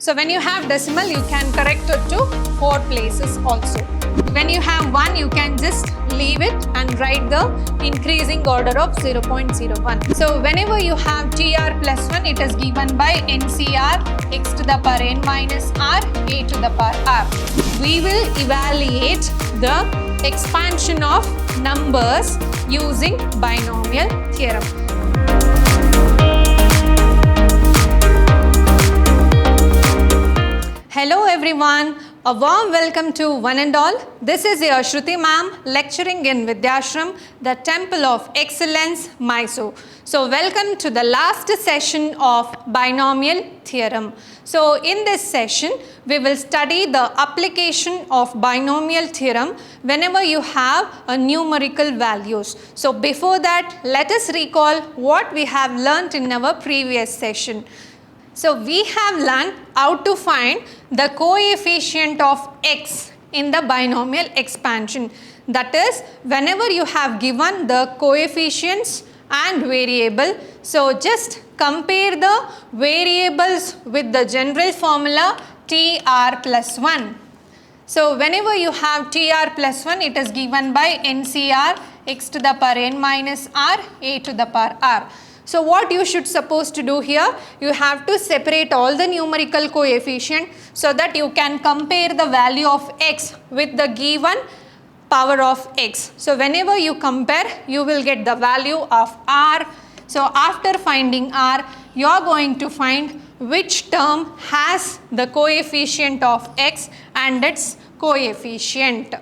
So when you have decimal, you can correct it to 4 places also. When you have 1, you can just leave it and write the increasing order of 0.01. So whenever you have TR plus 1, it is given by NCR x to the power n minus r a to the power r. We will evaluate the expansion of numbers using binomial theorem. Hello everyone, a warm welcome to one and all. This is your Shruti ma'am lecturing in Vidyashram, the Temple of Excellence, Mysore. So welcome to the last session of binomial theorem. So in this session, we will study the application of binomial theorem whenever you have a numerical values. So before that, let us recall what we have learnt in our previous session. So we have learned how to find the coefficient of x in the binomial expansion. That is, whenever you have given the coefficients and variable, so just compare the variables with the general formula TR plus 1. So whenever you have TR plus 1, it is given by NCR x to the power n minus r a to the power r. So what you should suppose to do here, you have to separate all the numerical coefficient so that you can compare the value of x with the given power of x. So whenever you compare, you will get the value of r. So after finding r, you are going to find which term has the coefficient of x and its coefficient.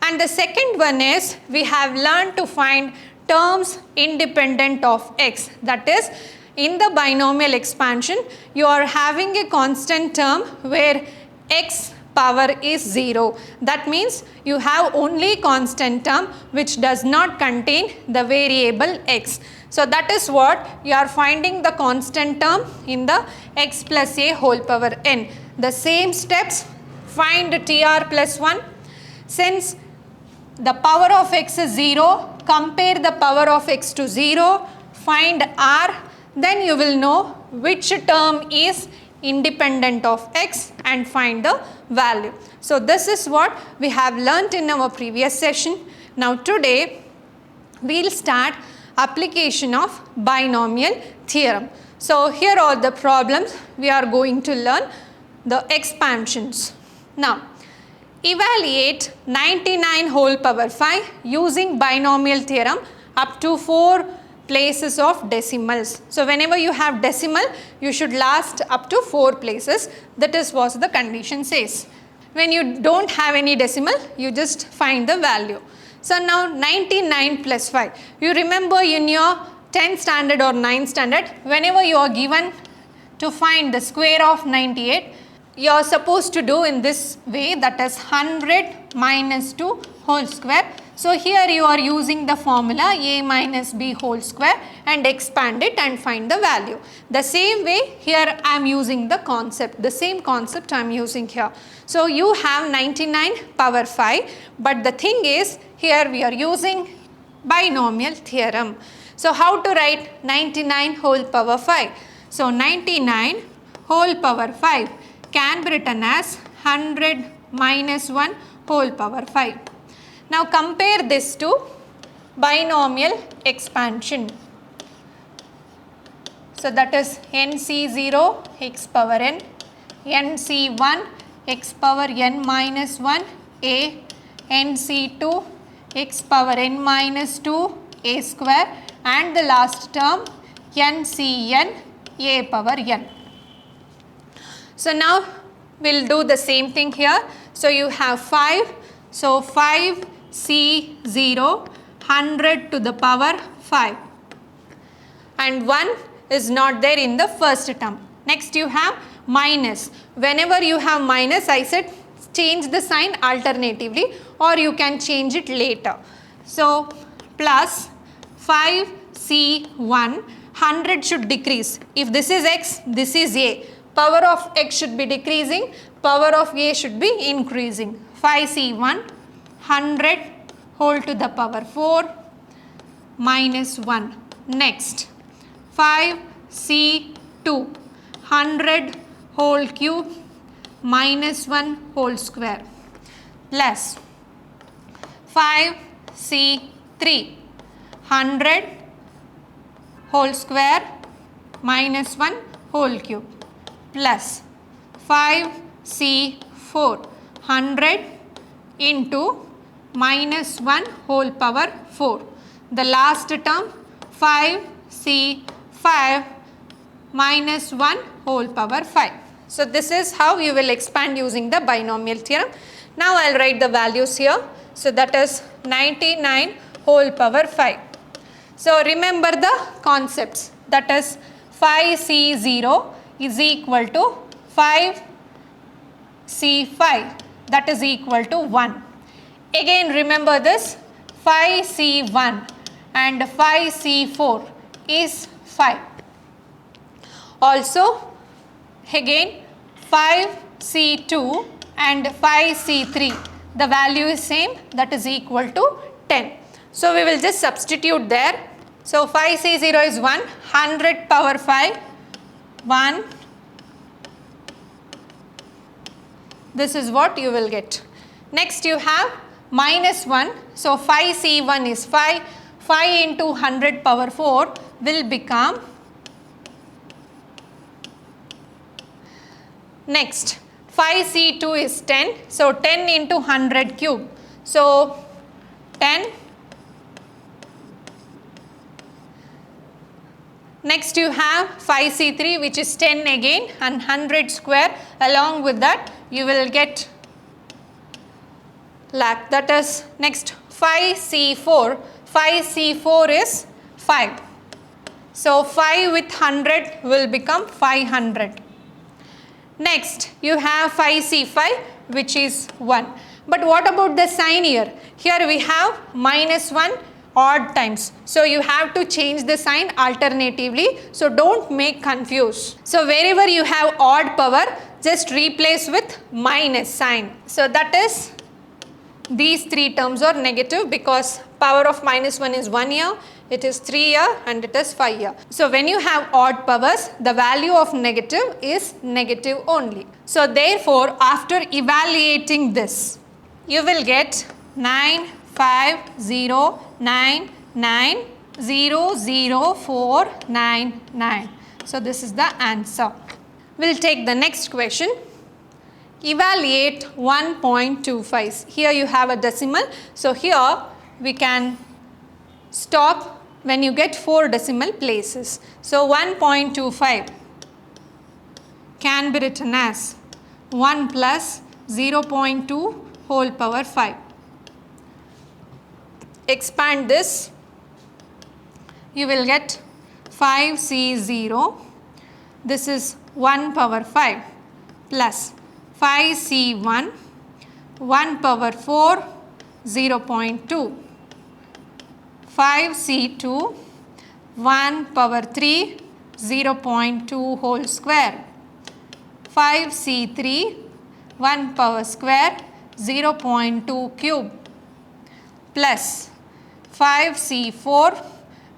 And the second one is, we have learned to find terms independent of x. That is, in the binomial expansion, you are having a constant term where x power is 0. That means you have only constant term which does not contain the variable x. So that is what you are finding the constant term in the x plus a whole power n. The same steps, find TR plus 1. Since the power of x is 0, compare the power of x to 0, find r, then you will know which term is independent of x and find the value. So this is what we have learnt in our previous session. Now today we will start application of binomial theorem. So here are the problems we are going to learn, the expansions. Now evaluate 99 whole power 5 using binomial theorem up to 4 places of decimals. So whenever you have decimal, you should last up to 4 places. That is what the condition says. When you don't have any decimal, you just find the value. So now 99 plus 5. You remember in your 10th standard or 9th standard, whenever you are given to find the square of 98, you are supposed to do in this way, that is 100 minus 2 whole square. So here you are using the formula a minus b whole square and expand it and find the value. The same way here I am using the concept, the same concept I am using here. So you have 99 power 5, but the thing is here we are using binomial theorem. So how to write 99 whole power 5? So 99 whole power 5 can be written as 100 minus 1 whole power 5. Now compare this to binomial expansion. So that is NC0 x power n, NC1 x power n minus 1 a, NC2 x power n minus 2 a square, and the last term NCn a power n. So now we will do the same thing here. So you have 5. So 5 C0 100 to the power 5. And 1 is not there in the first term. Next you have minus. Whenever you have minus, I said change the sign alternatively or you can change it later. So plus 5 C1, 100 should decrease. If this is x, this is a. Power of x should be decreasing, power of a should be increasing. 5C1 100 whole to the power 4 minus 1. Next 5C2 100 whole cube minus 1 whole square plus 5c3 100 whole square minus 1 whole cube plus 5c4 100 into minus 1 whole power 4. The last term 5c5 minus 1 whole power 5. So this is how you will expand using the binomial theorem. Now I will write the values here. So that is 99 whole power 5. So remember the concepts, that is 5c0 is equal to 5c5, that is equal to 1. Again remember this, 5c1 and 5c4 is 5. Also again 5c2 and 5c3, the value is same, that is equal to 10. So we will just substitute there. So 5c0 is 1, 100 power 5, 1. This is what you will get. Next you have minus 1. So 5c1 is 5. 5 into 100 power 4 will become. Next 5c2 is 10. So 10 into 100 cube. So 10. Next you have 5c3 which is 10 again and 100 square. Along with that you will get lakh. That is next 5c4. 5c4 is 5. So 5 with 100 will become 500. Next you have 5c5 which is 1. But what about the sign here? Here we have minus 1 odd times. So you have to change the sign alternatively. So don't make confused. So wherever you have odd power, just replace with minus sign. So that is, these three terms are negative because power of minus 1 is 1 here, it is 3 here and it is 5 here. So when you have odd powers, the value of negative is negative only. So therefore after evaluating this, you will get 9, 5, 0, 9, 9, 0, 0, 4, 9, 9. So this is the answer. We will take the next question. Evaluate 1.25. Here you have a decimal. So here we can stop when you get 4 decimal places. So 1.25 can be written as 1 plus 0.2 whole power 5. Expand this, you will get 5c0, this is 1 power 5 plus 5c1, 1 power 4, 0.2, 5c2, 1 power 3, 0.2 whole square, 5c3, 1 power square, 0.2 cube, plus 5c4,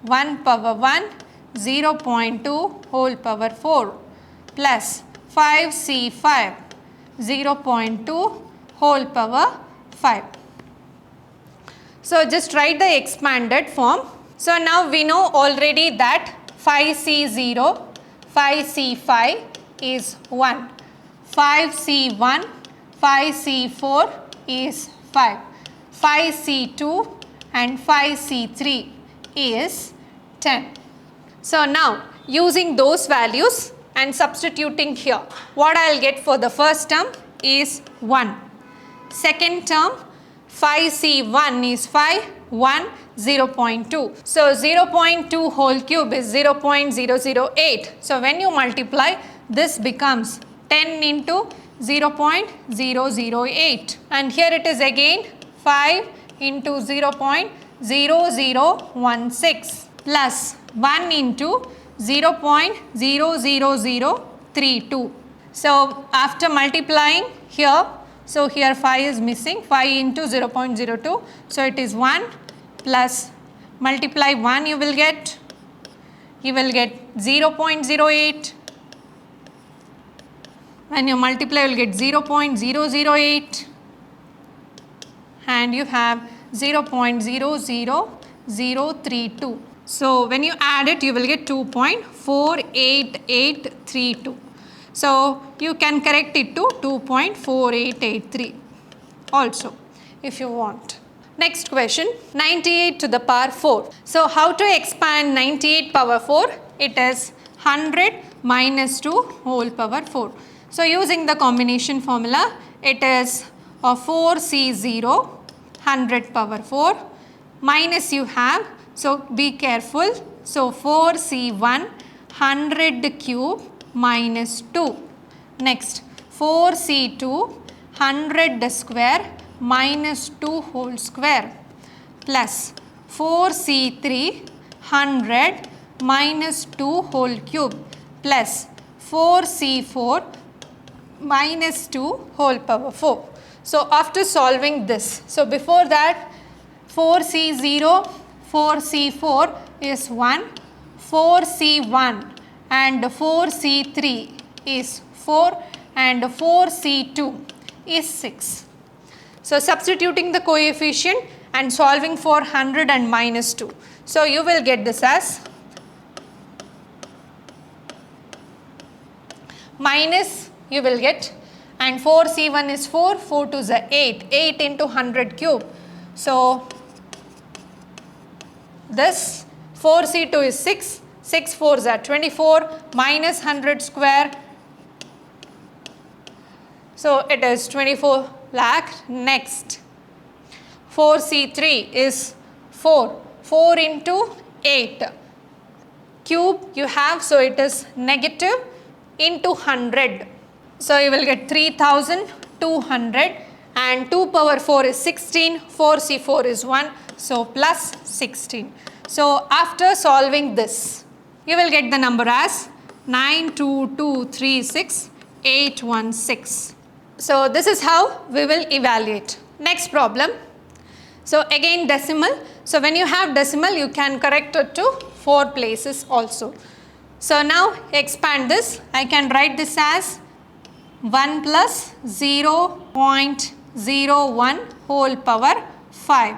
1 power 1, 0.2 whole power 4, plus 5c5, 0.2 whole power 5. So just write the expanded form. So now we know already that 5c0, 5c5 is 1, 5c1, 5c4 is 5, 5c2 and 5c3 is 10. So now using those values and substituting here, what I will get for the first term is 1. Second term 5c1 is 5, 1, 0.2. So 0.2 whole cube is 0.008. So when you multiply, this becomes 10 into 0.008. And here it is again 5 into 0.0016 plus 1 into 0.00032. So after multiplying here, so here 5 is missing, 5 into 0.02. So it is 1 plus multiply 1, you will get 0.08 When you multiply, you will get 0.008 and you have 0.00032. So when you add it, you will get 2.48832. So you can correct it to 2.4883 also if you want. Next question, 98 to the power 4. So how to expand 98 power 4? It is 100 minus 2 whole power 4. So using the combination formula, it is 4C0 100 power 4 minus you have, so be careful, so 4C1 100 cube minus 2. Next 4C2 100 square minus 2 whole square plus 4C3 100 minus 2 whole cube plus 4C4 minus 2 whole power 4. So after solving this, so before that 4C0, 4C4 is 1, 4C1 and 4C3 is 4 and 4C2 is 6. So substituting the coefficient and solving for 100 and minus 2. So you will get this as minus, you will get, and 4C1 is 4, 4 to the 8, 8 into 100 cube. So this 4C2 is 6, 6 4s are 24 minus 100 square. So it is 24 lakh. Next 4C3 is 4, 4 into 8 cube you have, so it is negative into 100. So you will get 3200 and 2 power 4 is 16, 4C4 is 1, so plus 16. So after solving this, you will get the number as 92236,816. So this is how we will evaluate. Next problem. So again decimal. So when you have decimal, you can correct it to 4 places also. So now expand this. I can write this as 1 plus 0.01 whole power 5.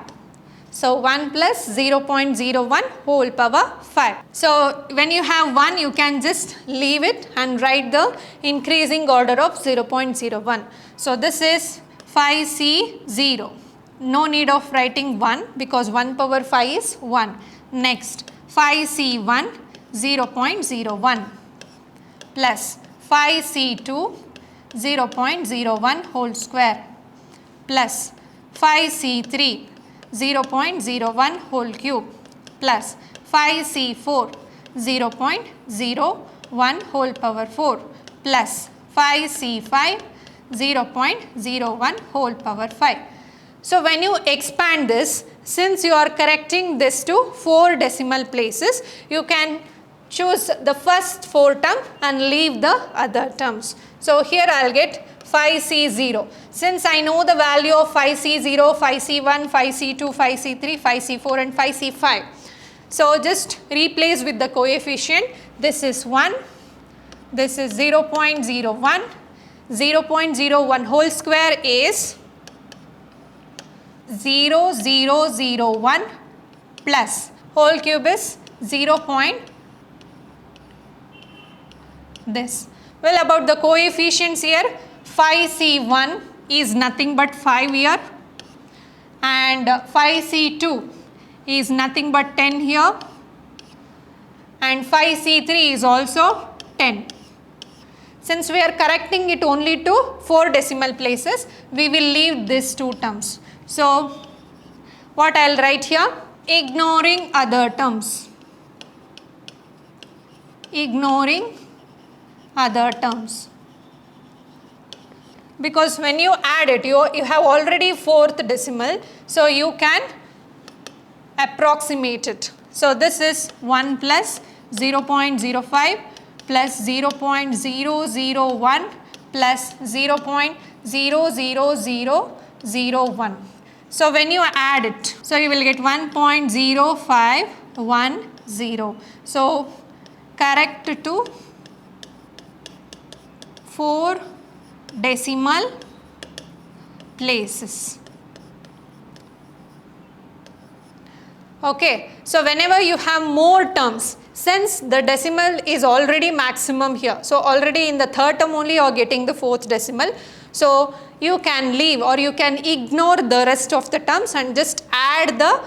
So 1 plus 0.01 whole power 5. So when you have 1, you can just leave it and write the increasing order of 0.01. So this is 5C0. No need of writing 1 because 1 power 5 is 1. Next 5C1 0.01 plus 5C2 0.01 whole square plus 5C3 0.01 whole cube plus 5C4 0.01 whole power 4 plus 5C5 0.01 whole power 5. So when you expand this, since you are correcting this to 4 decimal places, you can choose the first 4 terms and leave the other terms. So here I will get 5C0. Since I know the value of 5C0, 5C1, 5C2, 5C3, 5C4 and 5C5. So just replace with the coefficient. This is 1, this is 0.01, 0.01 whole square is 0.001 plus whole cube is 0. This. Well, about the coefficients here, 5C1 is nothing but 5 here and 5C2 is nothing but 10 here and 5C3 is also 10. Since we are correcting it only to 4 decimal places, we will leave these 2 terms. So what I will write here? Ignoring other terms. Ignoring other terms. Because when you add it, you have already 4th decimal, so you can approximate it. So this is 1 plus 0.05 plus 0.001 plus 0.00001. So when you add it, so you will get 1.0510. So correct to 4 decimal places. Okay, so whenever you have more terms, since the decimal is already maximum here, so already in the third term only you are getting the fourth decimal, so you can leave or you can ignore the rest of the terms and just add the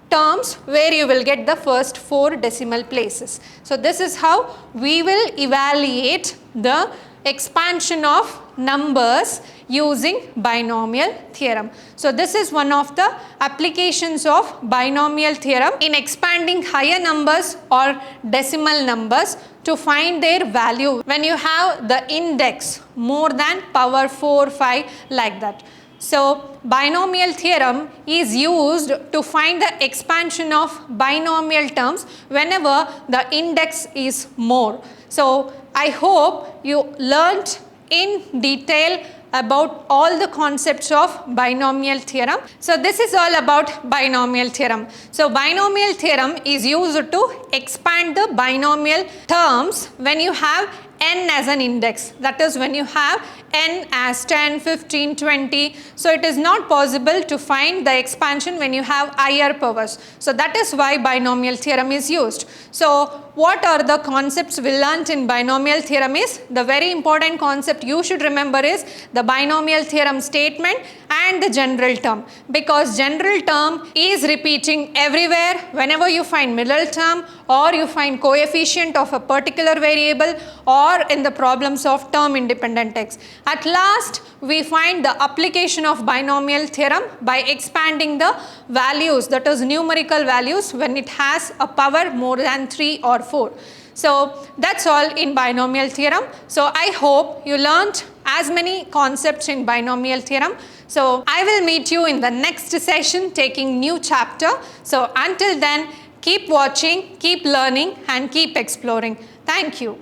terms where you will get the first 4 decimal places. So this is how we will evaluate the expansion of numbers using binomial theorem. So this is one of the applications of binomial theorem in expanding higher numbers or decimal numbers to find their value when you have the index more than power 4, 5 like that. So binomial theorem is used to find the expansion of binomial terms whenever the index is more. So I hope you learnt in detail about all the concepts of binomial theorem. So this is all about binomial theorem. So binomial theorem is used to expand the binomial terms when you have n as an index, that is when you have n as 10, 15, 20. So it is not possible to find the expansion when you have higher powers. So that is why binomial theorem is used. So what are the concepts we learnt in binomial theorem is, the very important concept you should remember is the binomial theorem statement and the general term, because general term is repeating everywhere whenever you find middle term or you find coefficient of a particular variable or in the problems of term independent x. At last we find the application of binomial theorem by expanding the values, that is numerical values, when it has a power more than 3 or 4. So that's all in binomial theorem. So I hope you learnt as many concepts in binomial theorem. So I will meet you in the next session taking new chapter. So until then, keep watching, keep learning and keep exploring. Thank you.